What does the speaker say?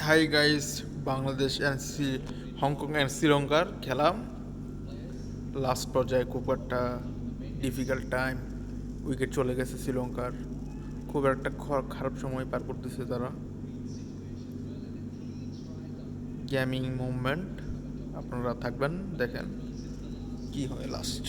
Hi guys, Bangladesh and Hong Kong and শ্রীলঙ্কার খেলা last পর্যায়ে খুব একটা ডিফিকাল্ট টাইম। উইকেট চলে গেছে শ্রীলঙ্কার, খুব একটা খারাপ সময় পার করতেছে তারা। গেমিং মুভমেন্ট, আপনারা থাকবেন, দেখেন কি হয় লাস্ট।